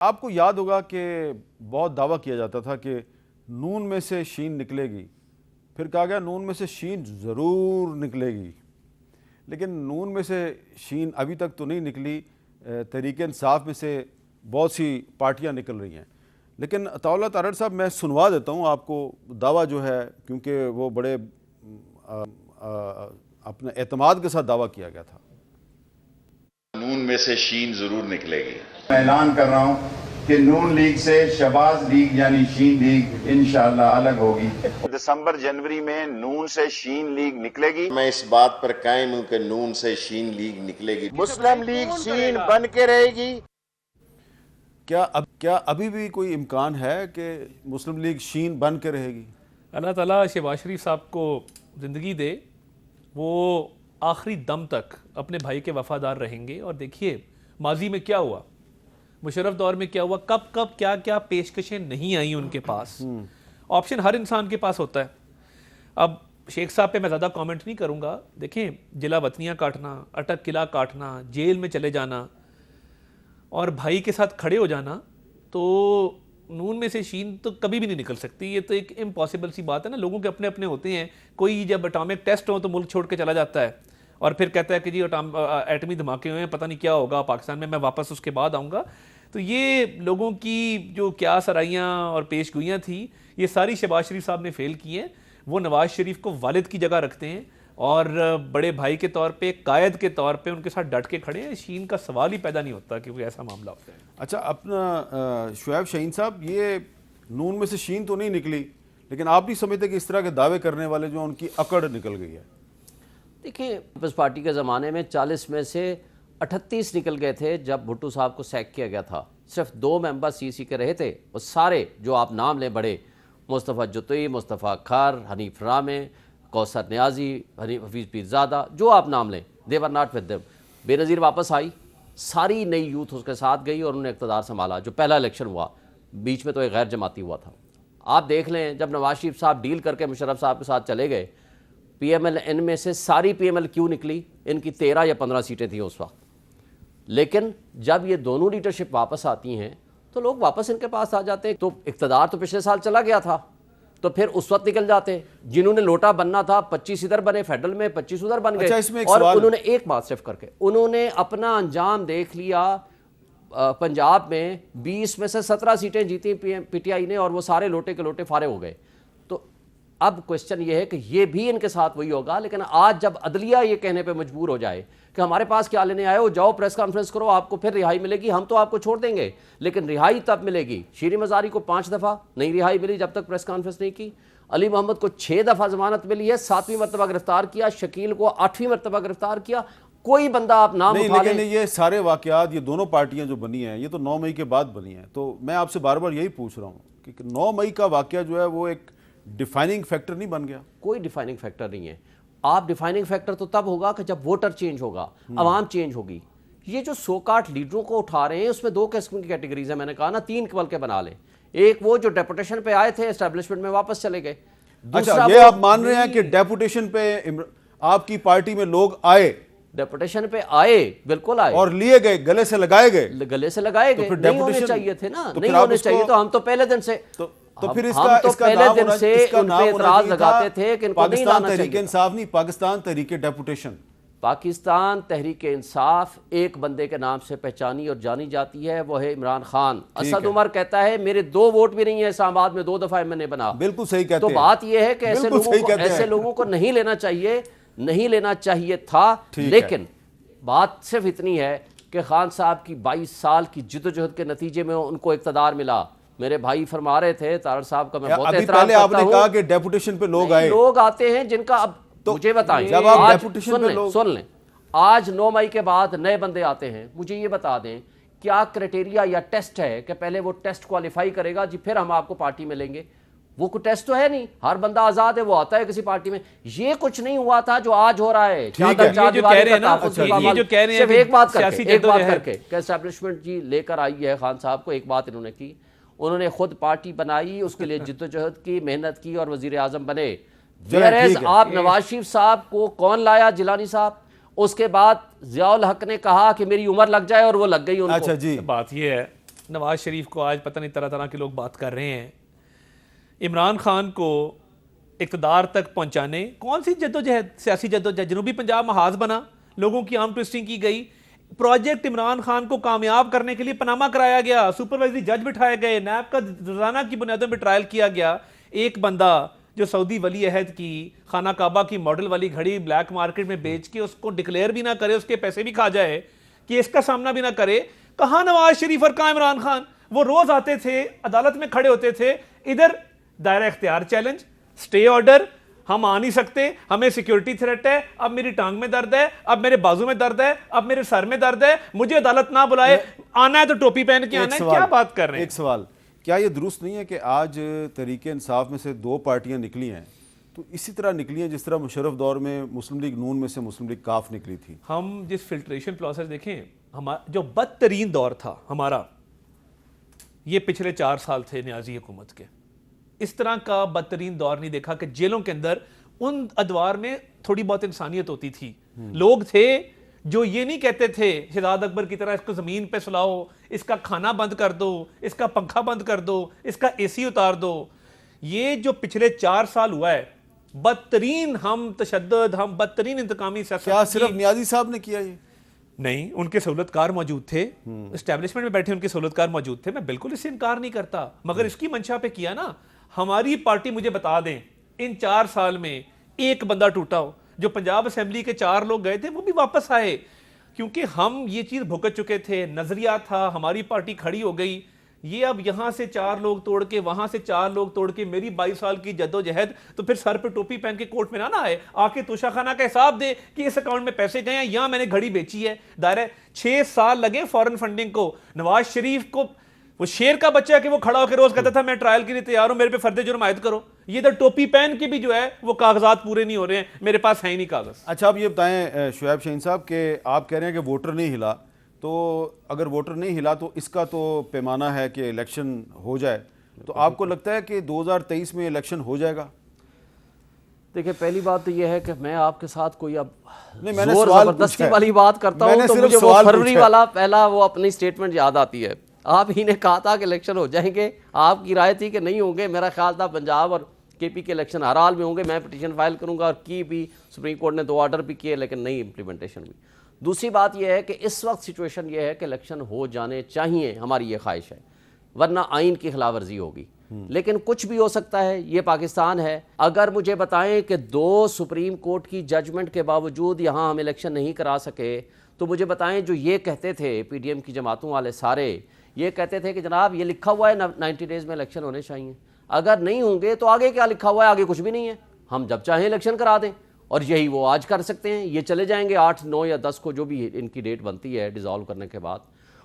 آپ کو یاد ہوگا کہ بہت دعویٰ کیا جاتا تھا کہ نون میں سے شین نکلے گی، پھر کہا گیا نون میں سے شین ضرور نکلے گی، لیکن نون میں سے شین ابھی تک تو نہیں نکلی۔ تحریک انصاف میں سے بہت سی پارٹیاں نکل رہی ہیں، لیکن طاولہ تارڑ صاحب میں سنوا دیتا ہوں آپ کو دعویٰ جو ہے، کیونکہ وہ بڑے اپنے اعتماد کے ساتھ دعویٰ کیا گیا تھا۔ نون میں سے شین ضرور نکلے گی۔ میں اعلان کر رہا ہوں کہ نون لیگ سے شہباز لیگ یعنی شین لیگ انشاءاللہ الگ ہوگی۔ دسمبر جنوری میں نون سے شین لیگ نکلے گی۔ میں اس بات پر قائم ہوں کہ نون سے شین لیگ نکلے گی۔ مسلم لیگ شین بن کے رہے گی۔ کیا ابھی بھی کوئی امکان ہے کہ مسلم لیگ شین بن کے رہے گی؟ اللہ تعالیٰ شہباز شریف صاحب کو زندگی دے، وہ آخری دم تک اپنے بھائی کے وفادار رہیں گے۔ اور دیکھیے ماضی میں کیا ہوا، مشرف دور میں کیا ہوا، کب کیا پیشکشیں نہیں آئیں ان کے پاس۔ آپشن ہر انسان کے پاس ہوتا ہے۔ اب شیخ صاحب پہ میں زیادہ کامنٹ نہیں کروں گا۔ دیکھیں، جلا وطنیاں کاٹنا، اٹک قلعہ کاٹنا، جیل میں چلے جانا اور بھائی کے ساتھ کھڑے ہو جانا، تو نون میں سے شین تو کبھی بھی نہیں نکل سکتی۔ یہ تو ایک امپاسبل سی بات ہے نا۔ لوگوں کے اپنے اپنے ہوتے ہیں، کوئی جب اٹامک ٹیسٹ ہو تو ملک چھوڑ کے چلا جاتا ہے اور پھر کہتا ہے کہ جی ایٹمی دھماکے ہوئے ہیں، پتہ نہیں کیا ہوگا پاکستان میں واپس اس کے بعد آؤں گا۔ تو یہ لوگوں کی جو کیا سرائیاں اور پیش گوئیاں تھیں، یہ ساری شہباز شریف صاحب نے فیل کی ہیں۔ وہ نواز شریف کو والد کی جگہ رکھتے ہیں اور بڑے بھائی کے طور پہ، قائد کے طور پہ ان کے ساتھ ڈٹ کے کھڑے ہیں۔ شین کا سوال ہی پیدا نہیں ہوتا کہ کوئی ایسا معاملہ ہوتا ہے۔ اچھا، اپنا شعیب شاہین صاحب، یہ نون میں سے شین تو نہیں نکلی، لیکن آپ نہیں سمجھتے کہ اس طرح کے دعوے کرنے والے جو ان کی اکڑ نکل گئی ہے؟ دیکھیں، پیپلز پارٹی کے زمانے میں 40 میں سے 38 نکل گئے تھے جب بھٹو صاحب کو سیک کیا گیا تھا۔ صرف 2 ممبر سی کے رہے تھے، وہ سارے جو آپ نام لیں بڑے، مصطفیٰ جتوئی، مصطفیٰ کھار، حنیف رامے، کوثر نیازی، حفیظ پیرزادہ، جو آپ نام لیں، they were not with them۔ بے نظیر واپس آئی، ساری نئی یوتھ اس کے ساتھ گئی اور انہوں نے اقتدار سنبھالا۔ جو پہلا الیکشن ہوا، بیچ میں تو ایک غیر جماعتی ہوا تھا۔ آپ دیکھ لیں، جب نواز شریف صاحب ڈیل کر کے مشرف صاحب کے ساتھ چلے گئے، پی ایم ایل این میں سے ساری پی ایم ایل کیوں نکلی؟ ان کی 13 یا 15 سیٹیں تھیں اس وقت۔ لیکن جب یہ دونوں لیڈرشپ واپس آتی ہیں تو لوگ واپس ان کے پاس آ جاتے ہیں۔ تو اقتدار تو پچھلے سال چلا گیا تھا، تو پھر اس وقت نکل جاتے۔ جنہوں نے لوٹا بننا تھا، 25 ادھر بنے فیڈرل میں، 25 ادھر بن گئے۔ اور انہوں نے ایک بات صرف کر کے انہوں نے اپنا انجام دیکھ لیا۔ پنجاب میں 20 میں سے 17 سیٹیں جیتی پی ٹی آئی نے، اور وہ سارے لوٹے کے لوٹے فارغ ہو گئے۔ تو اب کوشچن یہ ہے کہ یہ بھی ان کے ساتھ وہی ہوگا۔ لیکن آج جب عدلیہ یہ کہنے پہ مجبور ہو جائے کہ ہمارے پاس کیا لینے آئے ہو، جاؤ پریس کانفرنس کرو، آپ کو پھر رہائی ملے گی، ہم تو آپ کو چھوڑ دیں گے، لیکن رہائی تب ملے گی۔ شیریں مزاری کو 5 دفعہ نہیں رہائی ملی جب تک پریس کانفرنس نہیں کی۔ علی محمد کو 6 دفعہ ضمانت ملی ہے، 7ویں مرتبہ گرفتار کیا۔ شکیل کو 8ویں مرتبہ گرفتار کیا۔ کوئی بندہ آپ نام اٹھا لیں۔ لیکن یہ سارے واقعات، یہ دونوں پارٹیاں جو بنی ہیں، یہ تو 9 مئی کے بعد بنی ہیں۔ تو میں آپ سے بار بار یہی پوچھ رہا ہوں کہ 9 مئی کا واقعہ جو ہے وہ ایک ڈیفائننگ فیکٹر نہیں بن گیا؟ کوئی ڈیفائننگ فیکٹر نہیں ہے۔ آپ ڈیفائننگ فیکٹر تو تب ہوگا کہ جب ووٹر چینج ہوگا، عوام چینج ہوگی۔ یہ جو سوکاٹ لیڈروں کو اٹھا رہے ہیں، اس میں 2 قسم کی کیٹیگریز ہیں۔ میں نے کہا نا 3 کبل کے بنا لیں۔ ایک وہ جو ڈیپوٹیشن پہ آئے تھے، اسٹیبلشمنٹ میں واپس چلے گئے۔ اچھا، یہ آپ مان رہے ہیں کہ ڈیپوٹیشن پہ آپ کی پارٹی میں لوگ آئے، ڈیپوٹیشن پہ آئے، بالکل آئے، اور لیے گئے، گلے سے لگائے گئے؟ گلے سے لگائے گئے، نہیں ہونے چاہیے تھے نا، نہیں ہونے چاہیے۔ تو ہم تو پہلے دن سے تو پھر اس کا نام اعتراض لگاتے تھے کہ ان کو نہیں لانا پاکستان تحریک چاہیے۔ انصاف نہیں، پاکستان تحریک ڈیپوٹیشن۔ پاکستان تحریک انصاف ایک بندے کے نام سے پہچانی اور جانی جاتی ہے، وہ ہے عمران خان۔ اسد عمر کہتا ہے میرے 2 ووٹ بھی نہیں ہے اسلام آباد میں، 2 دفعہ ایم این اے بنا۔ بالکل صحیح کہتے تو ہیں۔ بات یہ ہے کہ ایسے لوگوں کو نہیں لینا چاہیے، نہیں لینا چاہیے تھا۔ لیکن بات صرف اتنی ہے کہ خان صاحب کی 22 سال کی جدوجہد کے نتیجے میں ان کو اقتدار ملا۔ میرے بھائی فرما رہے تھے، تارڑ صاحب کا میں بہت احترام کرتا ہوں۔ آپ نے کہا کہ ڈیپوٹیشن پہ لوگ آئے، لوگ آتے ہیں جن کا، اب مجھے بتائیں، جب آپ ڈیپوٹیشن پہ لوگ، سن لیں، آج 9 مئی کے بعد نئے بندے آتے ہیں، مجھے یہ بتا دیں کیا کرائٹیریا یا ٹیسٹ ہے کہ پہلے وہ ٹیسٹ کوالیفائی کرے گا جی پھر ہم آپ کو پارٹی میں لیں گے؟ وہ کوئی ٹیسٹ تو ہے نہیں، ہر بندہ آزاد ہے، وہ آتا ہے کسی پارٹی میں۔ یہ کچھ نہیں ہوا تھا جو آج ہو رہا ہے۔ یہ جو کہہ رہے ہیں صرف ایک بات کر کے کہ اسٹیبلشمنٹ جی لے کر آئی ہے خان صاحب کو، ایک بات انہوں نے کی، انہوں نے خود پارٹی بنائی، اس کے لیے جدوجہد کی، محنت کی اور وزیر اعظم بنے۔ آپ نواز شریف صاحب کو کون لایا؟ جیلانی صاحب۔ اس کے بعد ضیاء الحق نے کہا کہ میری عمر لگ جائے، اور وہ لگ گئی ان کو۔ اچھا جی، بات یہ ہے نواز شریف کو آج پتہ نہیں طرح طرح کے لوگ بات کر رہے ہیں. عمران خان کو اقتدار تک پہنچانے کون سی جدوجہد, سیاسی جدوجہد. جنوبی پنجاب محاذ بنا, لوگوں کی آرم ٹوئسٹنگ کی گئی, پروجیکٹ عمران خان کو کامیاب کرنے کے لیے پناما کرایا گیا, سپروائزری جج بٹھائے گئے, نیب کا روزانہ کی بنیادوں پہ ٹرائل کیا گیا. ایک بندہ جو سعودی ولی عہد کی خانہ کعبہ کی ماڈل والی گھڑی بلیک مارکیٹ میں بیچ کے اس کو ڈکلیئر بھی نہ کرے, اس کے پیسے بھی کھا جائے, کیس کا سامنا بھی نہ کرے. کہاں نواز شریف اور کہاں عمران خان؟ وہ روز آتے تھے, عدالت میں کھڑے ہوتے تھے, ادھر دائرہ اختیار چیلنج, سٹے آرڈر, ہم آ نہیں سکتے, ہمیں سیکیورٹی تھریٹ ہے, اب میری ٹانگ میں درد ہے, اب میرے بازو میں درد ہے, اب میرے سر میں درد ہے, مجھے عدالت نہ بلائے, آنا ہے تو ٹوپی پہن کے آنا ہے. کیا بات کر رہے ہیں؟ ایک سوال, کیا یہ درست نہیں ہے کہ آج تحریک انصاف میں سے 2 پارٹیاں نکلی ہیں تو اسی طرح نکلی ہیں جس طرح مشرف دور میں مسلم لیگ نون میں سے مسلم لیگ کاف نکلی تھی؟ ہم جس فلٹریشن پروسیس دیکھیں, جو بدترین دور تھا ہمارا, یہ پچھلے 4 سال تھے نیازی حکومت کے. اس طرح کا بدترین دور نہیں دیکھا کہ جیلوں کے اندر ان ادوار میں تھوڑی بہت انسانیت ہوتی تھی. لوگ تھے جو یہ نہیں کہتے تھے شہزاد اکبر کی طرح اس کو زمین پہ سلاؤ, اس کا کھانا بند کر دو, اس کا پنکھا بند کر دو, اس کا اے سی اتار دو. یہ جو پچھلے 4 سال ہوا ہے, بدترین ہم تشدد, ہم بدترین انتقامی سیاست. کیا صرف نیازی صاحب نے کیا یہ؟ نہیں, ان کے سہولت کار موجود تھے, اسٹیبلشمنٹ میں بیٹھے ان کے سہولت کار موجود تھے, میں بالکل اس سے انکار نہیں کرتا, مگر اس کی منشا پہ کیا نا. ہماری پارٹی مجھے بتا دیں ان 4 سال میں ایک بندہ ٹوٹا ہو. جو پنجاب اسمبلی کے 4 لوگ گئے تھے وہ بھی واپس آئے, کیونکہ ہم یہ چیز بھگت چکے تھے, نظریہ تھا, ہماری پارٹی کھڑی ہو گئی. یہ اب یہاں سے 4 لوگ توڑ کے, وہاں سے 4 لوگ توڑ کے, میری 22 سال کی جدوجہد, تو پھر سر پہ ٹوپی پہن کے کوٹ میں نہ آئے, آ کے توشہ خانہ کا حساب دے کہ اس اکاؤنٹ میں پیسے گئے ہیں, یہاں میں نے گھڑی بیچی ہے. دائرہ 6 سال لگے فورن فنڈنگ کو. نواز شریف کو وہ شیر کا بچہ ہے کہ وہ کھڑا ہو کے روز کہتا تھا میں ٹرائل کے لیے تیار ہوں, میرے پہ فرد جرم عائد کرو. یہ ادھر ٹوپی پہن کے بھی جو ہے وہ کاغذات پورے نہیں ہو رہے ہیں, میرے پاس ہے ہی نہیں کاغذ. اچھا, اب یہ بتائیں شعیب شاہین صاحب کہ آپ کہہ رہے ہیں کہ ووٹر نہیں ہلا, تو اگر ووٹر نہیں ہلا تو اس کا تو پیمانہ ہے کہ الیکشن ہو جائے, تو آپ کو لگتا ہے کہ 2023 میں الیکشن ہو جائے گا؟ دیکھیں, پہلی بات تو یہ ہے کہ میں آپ کے ساتھ کوئی اب نہیں, میں نے زور سوال زبردستی پوچھا ہے. والی بات کرتا میں ہوں نے تو صرف مجھے وہ سوال فروری پوچھا ہے. والا پہلا وہ اپنی سٹیٹمنٹ یاد آتی ہے. آپ ہی نے کہا تھا کہ الیکشن ہو جائیں گے, آپ کی رائے تھی کہ نہیں ہوں گے. میرا خیال تھا پنجاب اور کے پی کے الیکشن ہر حال میں ہوں گے, میں پٹیشن فائل کروں گا, اور کی بھی سپریم کورٹ نے 2 آرڈر بھی کیے لیکن نہیں امپلیمنٹیشن بھی. دوسری بات یہ ہے کہ اس وقت سچویشن یہ ہے کہ الیکشن ہو جانے چاہیے, ہماری یہ خواہش ہے, ورنہ آئین کی خلاف ورزی ہوگی. لیکن کچھ بھی ہو سکتا ہے, یہ پاکستان ہے. اگر مجھے بتائیں کہ 2 سپریم کورٹ کی ججمنٹ کے باوجود یہاں ہم الیکشن نہیں کرا سکے, تو مجھے بتائیں جو یہ کہتے تھے پی ڈی ایم کی جماعتوں والے سارے, یہ کہتے تھے کہ جناب یہ لکھا ہوا ہے 90 ڈیز میں الیکشن ہونے چاہیے, اگر نہیں ہوں گے تو آگے کیا لکھا ہوا ہے؟ آگے کچھ بھی نہیں ہے, ہم جب چاہیں الیکشن کرا دیں. اور یہی وہ آج کر سکتے ہیں. یہ چلے جائیں گے 8, 9 یا 10 کو جو بھی ان کی ڈیٹ بنتی ہے ڈیزالو کرنے کے بعد.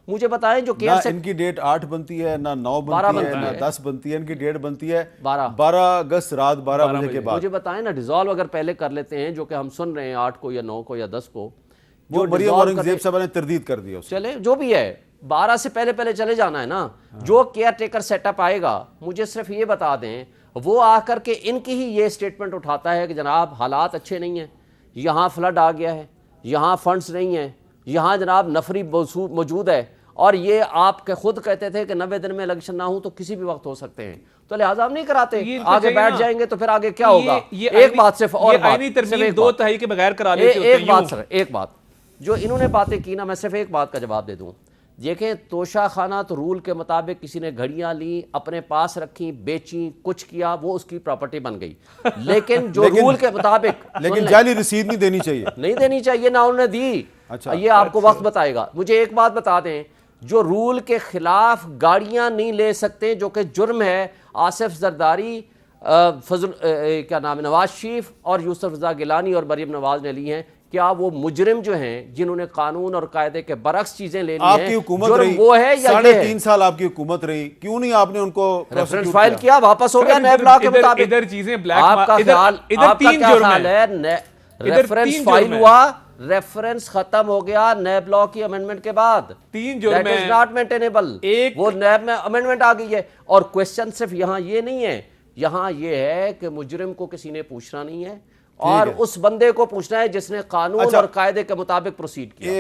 مجھے بتائیں جو نہ ان کی ڈیٹ 8 بنتی ہے, نہ 9 بنتی ہے, نہ 10 بنتی ہے, ان کی ڈیٹ بنتی ہے 12 اگست رات 12 بجے کے بعد. مجھے بتائیں نا ڈیزالو اگر پہلے کر لیتے ہیں, جو کہ ہم سن رہے ہیں 8 کو یا 9 کو یا 10 کو, جو مریم اورنگزیب صاحب نے تردید کر دیا, چلے جو بھی ہے 12 سے پہلے چلے جانا ہے نا. جو کیئر ٹیکر سیٹ اپ آئے گا, مجھے صرف یہ بتا دیں, وہ آ کر کے ان کی ہی یہ سٹیٹمنٹ اٹھاتا ہے کہ جناب حالات اچھے نہیں ہیں, یہاں فلڈ آ گیا ہے, یہاں فنڈز نہیں ہیں, یہاں جناب نفری موجود ہے, اور یہ آپ کے خود کہتے تھے کہ 90 دن میں الیکشن نہ ہوں تو کسی بھی وقت ہو سکتے ہیں, تو لہٰذا ہم نہیں کراتے. آگے بیٹھ جائیں گے تو پھر آگے کیا ہوگا؟ ایک بات صرف اور ترمیم 2 تہائی کے بغیر کرا لیتے ہوتے ہیں. ایک بات جو انہوں نے باتیں کی نا, میں صرف ایک بات کا جواب دے دوں. دیکھیں, توشہ خانہ تو رول کے مطابق کسی نے گھڑیاں لیں, اپنے پاس رکھیں, بیچیں, کچھ کیا, وہ اس کی پراپرٹی بن گئی. لیکن جو رول کے مطابق, لیکن جعلی رسید نہیں دینی چاہیے, نہیں دینی چاہیے, نہ انہوں نے دی. یہ آپ کو وقت بتائے گا. مجھے ایک بات بتا دیں, جو رول کے خلاف گاڑیاں نہیں لے سکتے, جو کہ جرم ہے, آصف زرداری, کیا نام ہے, نواز شریف اور یوسف رضا گیلانی اور مریم نواز نے لی ہیں, کیا وہ مجرم جو ہیں جنہوں نے قانون اور قاعدے کے برعکس چیزیں لے لی ہیں, آپ کی حکومت رہی, وہ ہے یا یہ ہے؟ 3.5 سال آپ کی حکومت رہی, کیوں نہیں آپ نے ان کو ریفرنس فائل کیا, واپس ہو گیا نیب لا کے مطابق. ادھر چیزیں آپ کا خیال, آپ کا کیا خیال ہے؟ ریفرنس فائل ہوا, ریفرنس ختم ہو گیا نیب لا کی امینڈمنٹ کے بعد. 3 جرم دیٹ از ناٹ مینٹینیبل. وہ نیب میں امینڈمنٹ آ گئی ہے. اور کوشچن صرف یہاں یہ نہیں ہے, یہاں یہ ہے کہ مجرم کو کسی نے پوچھنا نہیں ہے, اور اس بندے کو پوچھنا ہے جس نے قانون اور قاعدے کے مطابق پروسیڈ کیا.